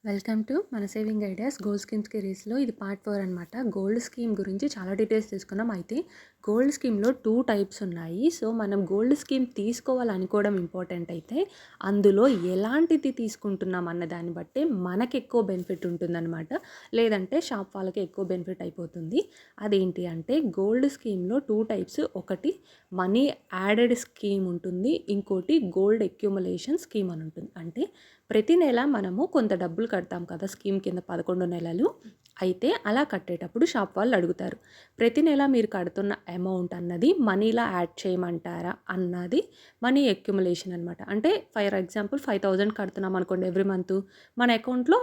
Welcome to మన saving ideas gold scheme సిరీస్లో ఇది పార్ట్ 4 అనమాట. గోల్డ్ స్కీమ్ గురించి చాలా డీటెయిల్స్ తీసుకున్నాం. అయితే గోల్డ్ స్కీమ్లో 2 టైప్స్ ఉన్నాయి. సో మనం గోల్డ్ స్కీమ్ తీసుకోవాలనుకోవడం ఇంపార్టెంట్. అయితే అందులో ఎలాంటిది తీసుకుంటున్నాం అన్న దాన్ని బట్టి మనకి ఎక్కువ బెనిఫిట్ ఉంటుందన్నమాట. లేదంటే షాప్ వాళ్ళకి ఎక్కువ బెనిఫిట్ అయిపోతుంది. అదేంటి అంటే గోల్డ్ స్కీమ్లో 2 టైప్స్. ఒకటి మనీ యాడెడ్ స్కీమ్ ఉంటుంది, ఇంకోటి గోల్డ్ అక్యుములేషన్ స్కీమ్ అని ఉంటుంది. అంటే ప్రతి నెల మనము కొంత డబ్బులు కడతాం కదా స్కీమ్ కింద 11 నెలలు. అయితే అలా కట్టేటప్పుడు షాప్ వాళ్ళు అడుగుతారు, ప్రతి నెల మీరు కడుతున్న అమౌంట్ అన్నది మనీలా యాడ్ చేయమంటారా అన్నది మనీ అక్యుములేషన్ అనమాట. అంటే ఫర్ ఎగ్జాంపుల్ 5,000 కడుతున్నాం అనుకోండి ఎవ్రీ మంత్. మన అకౌంట్లో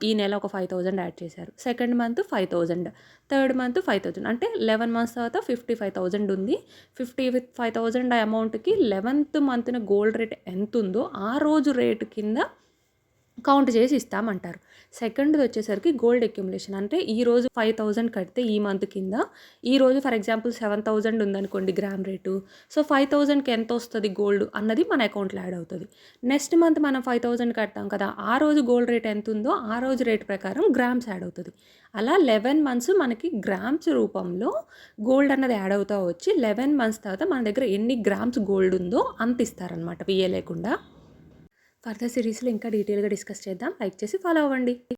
ఈ నెల ఒక 5,000 యాడ్ చేశారు, సెకండ్ మంత్ 5,000, థర్డ్ మంత్ 5,000, అంటే 11 మంత్స్ తర్వాత 55,000 ఉంది. 55,000 అమౌంట్కి 11th మంత్న గోల్డ్ రేట్ ఎంత ఉందో ఆ రోజు రేటు కింద కౌంట్ చేసి ఇస్తామంటారు. సెకండ్ది వచ్చేసరికి గోల్డ్ అక్యుములేషన్. అంటే ఈరోజు 5,000 కడితే ఈ మంత్ కింద ఈరోజు ఫర్ ఎగ్జాంపుల్ 7,000 ఉందనుకోండి గ్రామ్ రేటు. సో 5,000కి ఎంత వస్తుంది గోల్డ్ అన్నది మన అకౌంట్లో యాడ్ అవుతుంది. నెక్స్ట్ మంత్ మనం 5,000 కడతాం కదా, ఆ రోజు గోల్డ్ రేట్ ఎంత ఉందో ఆ రోజు రేట్ ప్రకారం గ్రామ్స్ యాడ్ అవుతుంది. అలా 11 మంత్స్ మనకి గ్రామ్స్ రూపంలో గోల్డ్ అన్నది యాడ్ అవుతూ వచ్చి 11 మంత్స్ తర్వాత మన దగ్గర ఎన్ని గ్రామ్స్ గోల్డ్ ఉందో అంత ఇస్తారనమాట, విఏ లేకుండా. ఫర్దర్ సిరీస్లో ఇంకా డీటెయిల్గా డిస్కస్ చేద్దాం. లైక్ చేసి ఫాలో అవ్వండి.